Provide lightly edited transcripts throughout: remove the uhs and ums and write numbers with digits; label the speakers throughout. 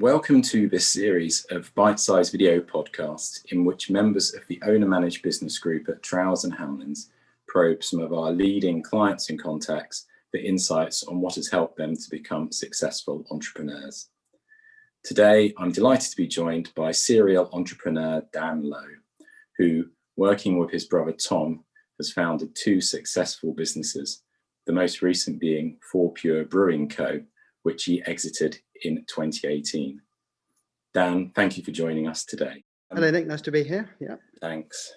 Speaker 1: Welcome to this series of bite-sized video podcasts in which members of the owner-managed business group at Trowers and Hamlins probe some of our leading clients and contacts for insights on what has helped them to become successful entrepreneurs. Today, I'm delighted to be joined by serial entrepreneur Dan Lowe, who, working with his brother Tom, has founded two successful businesses, the most recent being Fourpure Brewing Co, which he exited in 2018. Dan, thank you for joining us today.
Speaker 2: Hello, Nick. Nice to be here. Yeah.
Speaker 1: Thanks.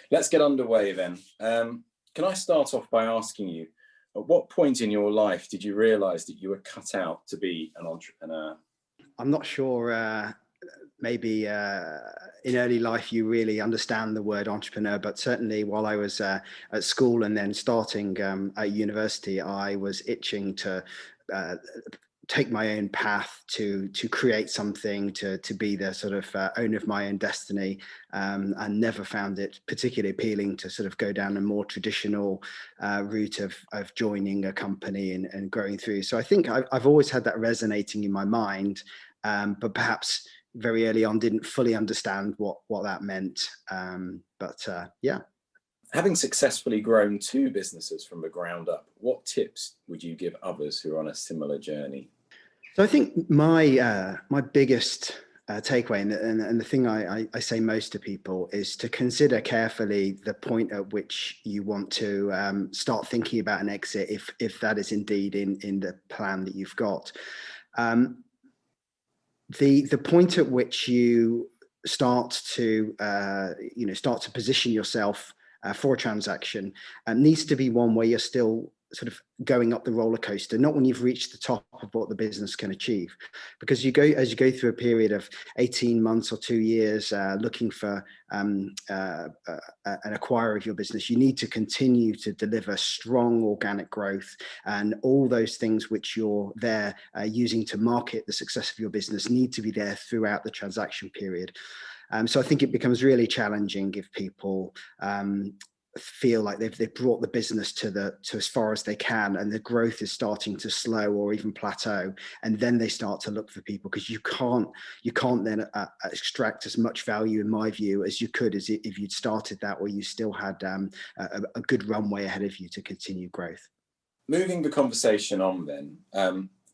Speaker 1: Let's get underway then. Can I start off by asking you, at what point in your life did you realise that you were cut out to be an entrepreneur?
Speaker 2: I'm not sure. Maybe in early life you really understand the word entrepreneur, but certainly while I was at school and then starting at university, I was itching to take my own path, to create something, to be the sort of owner of my own destiny, and never found it particularly appealing to sort of go down a more traditional route of joining a company and growing through. So I think I've always had that resonating in my mind, but perhaps very early on didn't fully understand what that meant. Yeah.
Speaker 1: Having successfully grown two businesses from the ground up, what tips would you give others who are on a similar journey?
Speaker 2: So I think my biggest takeaway, and the thing I say most to people, is to consider carefully the point at which you want to start thinking about an exit, if that is indeed in the plan that you've got. The point at which you start to position yourself for a transaction needs to be one where you're still sort of going up the roller coaster, not when you've reached the top of what the business can achieve. Because as you go through a period of 18 months or 2 years looking for an acquirer of your business, you need to continue to deliver strong organic growth, and all those things which you're there using to market the success of your business need to be there throughout the transaction period. So I think it becomes really challenging if people feel like they've brought the business to as far as they can, and the growth is starting to slow or even plateau, and then they start to look for people, because you can't then extract as much value, in my view, as you could as if you'd started that where you still had a good runway ahead of you to continue growth.
Speaker 1: Moving the conversation on then,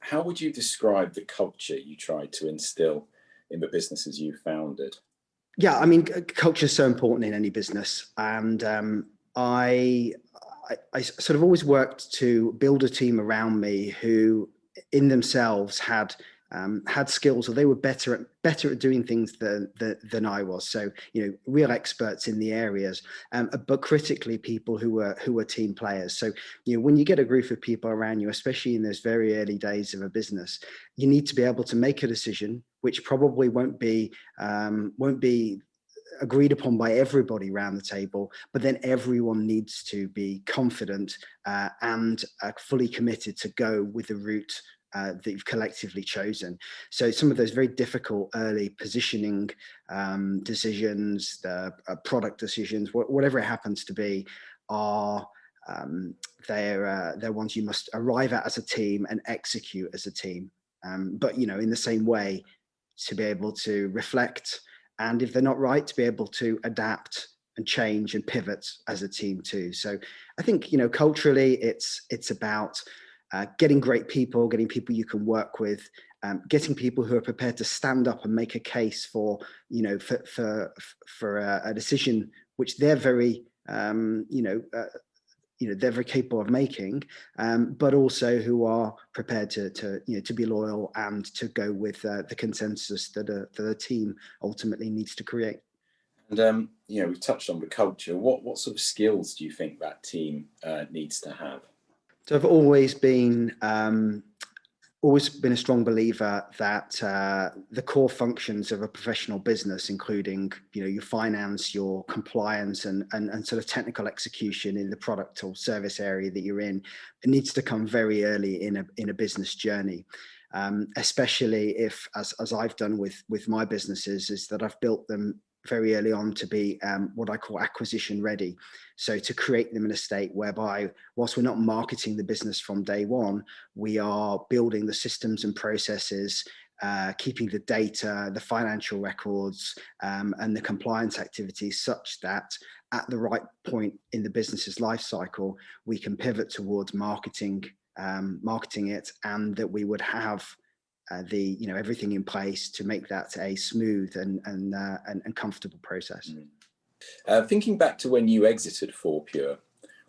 Speaker 1: how would you describe the culture you tried to instill in the businesses you founded?
Speaker 2: Yeah, I mean, culture is so important in any business, and I sort of always worked to build a team around me who, in themselves, had skills, or they were better at doing things than I was. So, real experts in the areas, but critically people who were team players. So, when you get a group of people around you, especially in those very early days of a business, you need to be able to make a decision which probably won't be agreed upon by everybody around the table, but then everyone needs to be confident and fully committed to go with the route that you've collectively chosen. So some of those very difficult early positioning decisions, the product decisions, whatever it happens to be, are they're ones you must arrive at as a team and execute as a team. But in the same way, to be able to reflect, and if they're not right, to be able to adapt and change and pivot as a team too. So I think, culturally, it's about getting great people, getting people you can work with, getting people who are prepared to stand up and make a case for a decision which they're very they're very capable of making, but also who are prepared to be loyal and to go with the consensus that the team ultimately needs to create.
Speaker 1: And we've touched on the culture. What sort of skills do you think that team needs to have?
Speaker 2: So I've always been a strong believer that the core functions of a professional business, including your finance, your compliance, and sort of technical execution in the product or service area that you're in, it needs to come very early in a business journey. Especially if, as I've done with my businesses, is that I've built them very early on to be what I call acquisition ready. So to create them in a state whereby, whilst we're not marketing the business from day one, we are building the systems and processes keeping the data, the financial records, and the compliance activities such that at the right point in the business's life cycle, we can pivot towards marketing it, and that we would have everything in place to make that a smooth and comfortable process.
Speaker 1: Thinking back to when you exited Fourpure,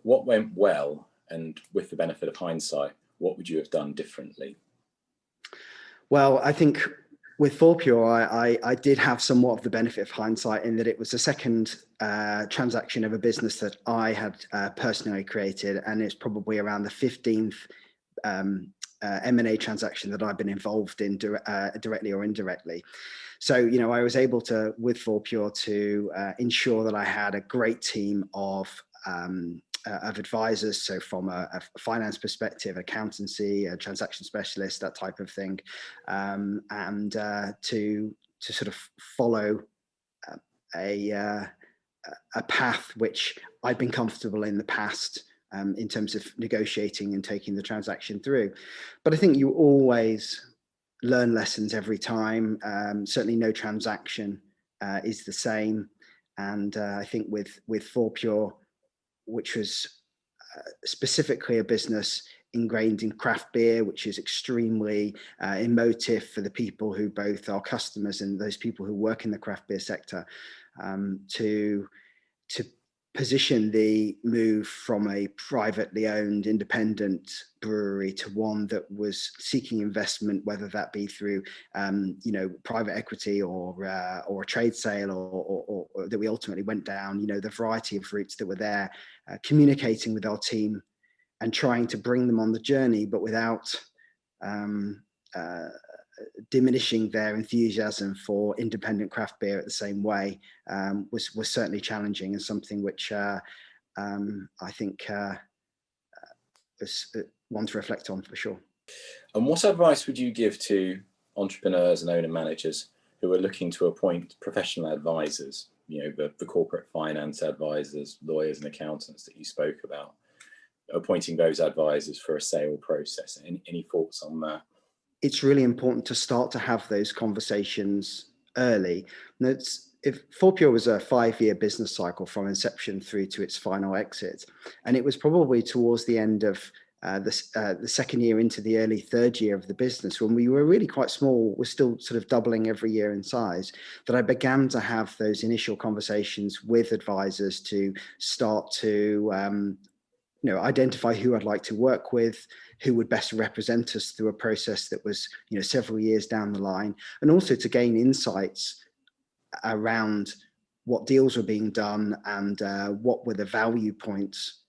Speaker 1: what went well, and with the benefit of hindsight, what would you have done differently?
Speaker 2: Well, I think with Fourpure, I did have somewhat of the benefit of hindsight in that it was the second transaction of a business that I had personally created, and it's probably around the 15th M&A transaction that I've been involved in directly or indirectly. So, I was able to, with Fourpure, to ensure that I had a great team of advisors. So from a finance perspective, accountancy, a transaction specialist, that type of thing, and to sort of follow a path which I've been comfortable in the past, in terms of negotiating and taking the transaction through. But I think you always learn lessons every time. Certainly no transaction is the same. And I think with Fourpure, which was specifically a business ingrained in craft beer, which is extremely emotive for the people who both are customers and those people who work in the craft beer sector, to position the move from a privately owned independent brewery to one that was seeking investment, whether that be through private equity or a trade sale, or that we ultimately went down, the variety of routes that were there, communicating with our team and trying to bring them on the journey, but without diminishing their enthusiasm for independent craft beer at the same way, was certainly challenging, and something which I think was one to reflect on for sure.
Speaker 1: And what advice would you give to entrepreneurs and owner managers who are looking to appoint professional advisors, the corporate finance advisors, lawyers and accountants that you spoke about, appointing those advisors for a sale process? Any thoughts on that?
Speaker 2: It's really important to start to have those conversations early. If Fourpure was a 5-year business cycle from inception through to its final exit, and it was probably towards the end of the second year into the early third year of the business, when we were really quite small, we're still sort of doubling every year in size, that I began to have those initial conversations with advisors to start to identify who I'd like to work with, who would best represent us through a process that was, several years down the line, and also to gain insights around what deals were being done and what were the value points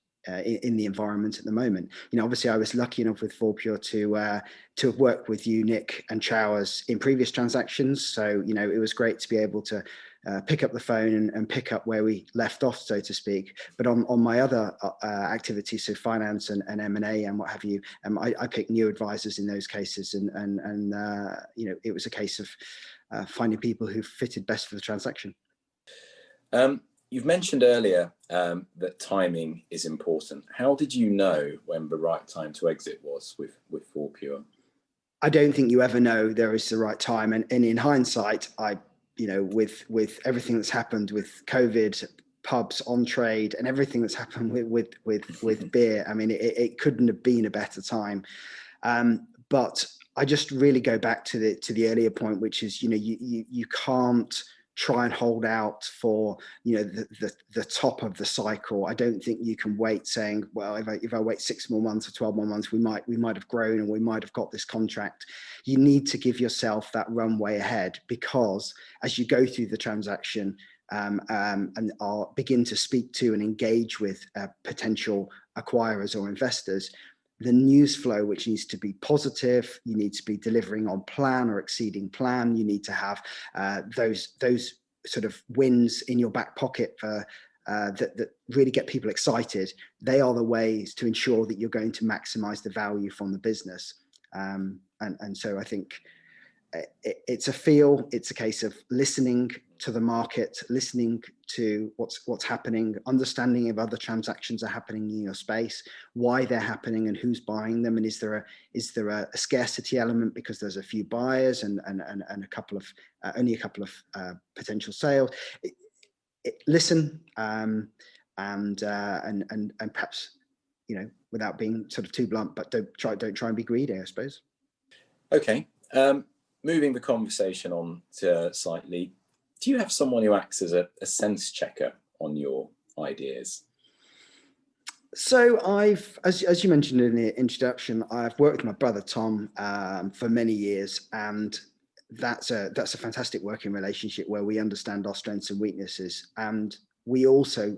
Speaker 2: in the environment at the moment. Obviously I was lucky enough with Fourpure to have worked with you, Nick, and Trowers in previous transactions. So, it was great to be able to pick up the phone and pick up where we left off, so to speak. But on my other activities, so finance and M&A and what have you, I picked new advisors in those cases, and it was a case of finding people who fitted best for the transaction.
Speaker 1: You've mentioned earlier that timing is important. How did you know when the right time to exit was with Fourpure?
Speaker 2: I don't think you ever know there is the right time, and in hindsight, with everything that's happened with COVID, pubs on trade, and everything that's happened with beer, I mean, it couldn't have been a better time. But I just really go back to the earlier point, which is, you can't try and hold out for the top of the cycle. I don't think you can wait saying, well, if I wait 6 more months or 12 more months, we might have grown and we might have got this contract. You need to give yourself that runway ahead, because as you go through the transaction and begin to speak to and engage with potential acquirers or investors, the news flow, which needs to be positive, you need to be delivering on plan or exceeding plan. You need to have those sort of wins in your back pocket for that really get people excited. They are the ways to ensure that you're going to maximize the value from the business. And so I think it's a feel. It's a case of listening to the market, listening to what's happening, understanding if other transactions are happening in your space, why they're happening, and who's buying them, and is there a scarcity element because there's a few buyers and a couple of only a couple of potential sales. Listen, and perhaps, you know, without being sort of too blunt, but don't try and be greedy, I suppose.
Speaker 1: Okay. Moving the conversation on to slightly, do you have someone who acts as a sense checker on your ideas?
Speaker 2: So as you mentioned in the introduction, I've worked with my brother Tom for many years, and that's a fantastic working relationship where we understand our strengths and weaknesses, and we also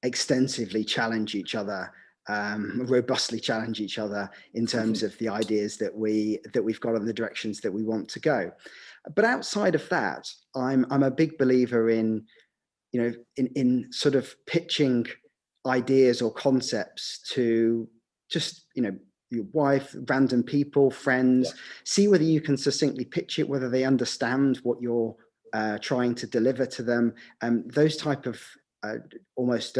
Speaker 2: extensively challenge each other, robustly challenge each other in terms of the ideas that we've got and the directions that we want to go. But outside of that, I'm a big believer in, you know, in sort of pitching ideas or concepts to just, you know, your wife, random people, friends, see whether you can succinctly pitch it, whether they understand what you're trying to deliver to them. Those type of almost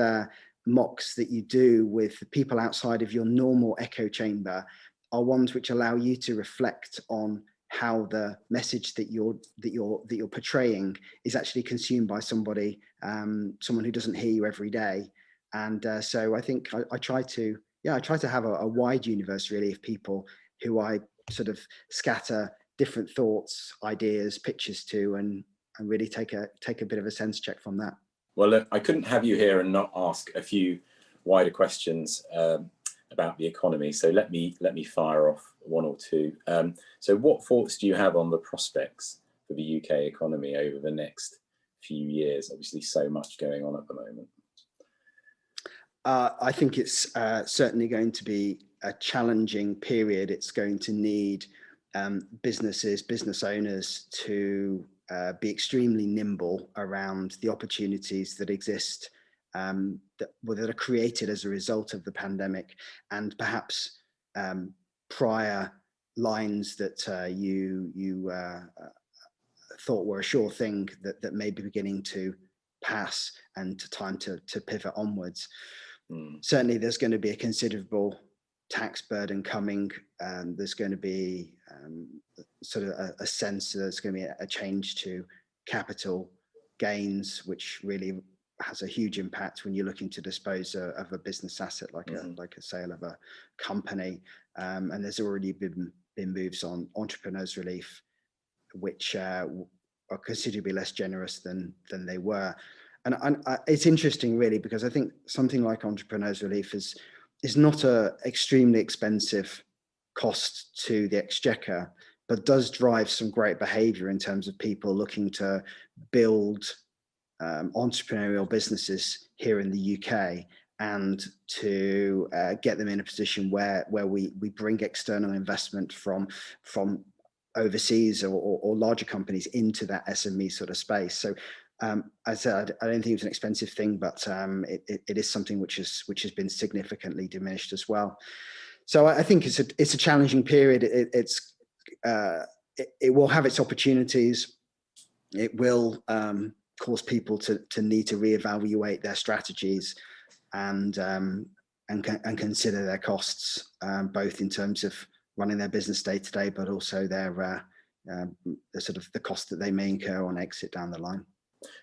Speaker 2: mocks that you do with people outside of your normal echo chamber are ones which allow you to reflect on how the message that you're portraying is actually consumed by somebody, someone who doesn't hear you every day. And so I think I try to have a wide universe really of people who I sort of scatter different thoughts, ideas, pitches to, and really take a bit of a sense check from that.
Speaker 1: Well, look, I couldn't have you here and not ask a few wider questions about the economy. So let me fire off one or two. So what thoughts do you have on the prospects for the UK economy over the next few years? Obviously, so much going on at the moment.
Speaker 2: I think it's certainly going to be a challenging period. It's going to need business owners to be extremely nimble around the opportunities that exist, that are created as a result of the pandemic, and perhaps prior lines that you thought were a sure thing that may be beginning to pass, and time to pivot onwards. Certainly there's going to be a considerable tax burden coming. There's going to be sort of a sense that there's going to be a change to capital gains, which really has a huge impact when you're looking to dispose of a business asset like a sale of a company. And there's already been moves on entrepreneurs relief, which are considerably less generous than they were. And it's interesting really, because I think something like entrepreneurs relief is not a extremely expensive cost to the exchequer, but does drive some great behavior in terms of people looking to build entrepreneurial businesses here in the UK, and to get them in a position where we bring external investment from overseas or larger companies into that SME sort of space. So as I said, I don't think it's an expensive thing, but it is something which has been significantly diminished as well. So I think it's a challenging period. It will have its opportunities. It will cause people to need to reevaluate their strategies and consider their costs, both in terms of running their business day to day, but also their sort of the cost that they may incur on exit down the line.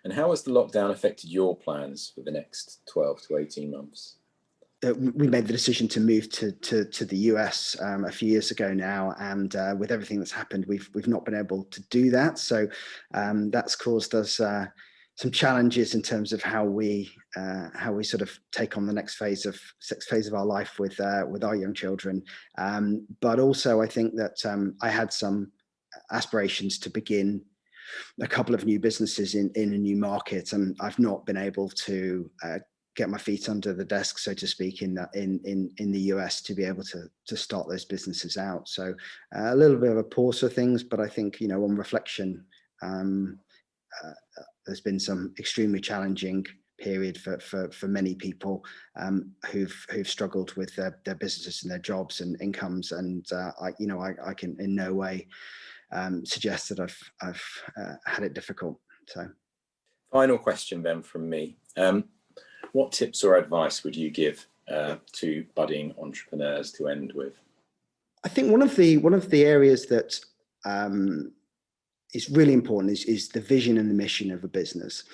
Speaker 1: And how has the lockdown affected your plans for the next 12 to 18 months?
Speaker 2: We made the decision to move to the US a few years ago now, and with everything that's happened, we've not been able to do that. So that's caused us some challenges in terms of how we sort of take on the next phase of our life with our young children. But also, I think that I had some aspirations to begin a couple of new businesses in a new market, and I've not been able to get my feet under the desk, so to speak, in the US to be able to start those businesses out. So a little bit of a pause for things, but I think, you know, on reflection, there's been some extremely challenging period for many people who've struggled with their businesses and their jobs and incomes, and I can in no way suggests that I've had it difficult. So,
Speaker 1: final question then from me. What tips or advice would you give to budding entrepreneurs to end with?
Speaker 2: I think one of the areas that is really important is the vision and the mission of a business.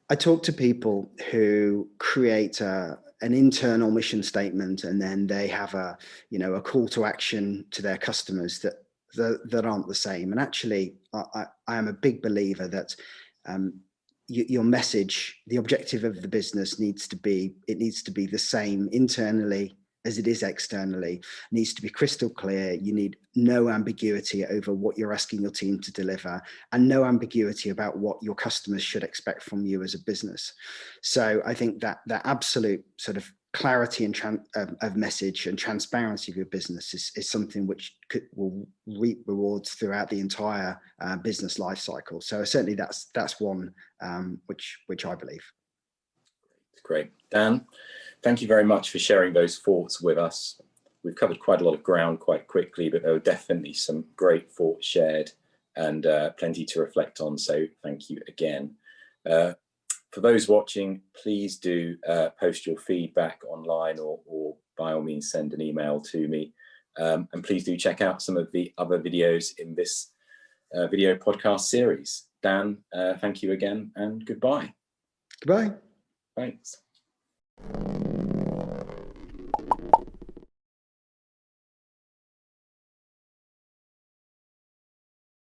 Speaker 2: I talk to people who create an internal mission statement, and then they have a call to action to their customers that aren't the same. And actually, I am a big believer that your message, the objective of the business needs to be the same internally as it is externally. It needs to be crystal clear. You need no ambiguity over what you're asking your team to deliver, and no ambiguity about what your customers should expect from you as a business. So I think that absolute sort of clarity and of message and transparency of your business is something which will reap rewards throughout the entire business life cycle. So certainly that's one which I believe.
Speaker 1: Great. Dan, thank you very much for sharing those thoughts with us. We've covered quite a lot of ground quite quickly, but there were definitely some great thoughts shared and plenty to reflect on. So thank you again. For those watching, please do post your feedback online or by all means send an email to me. And please do check out some of the other videos in this video podcast series. Dan, thank you again and goodbye.
Speaker 2: Goodbye.
Speaker 1: Thanks.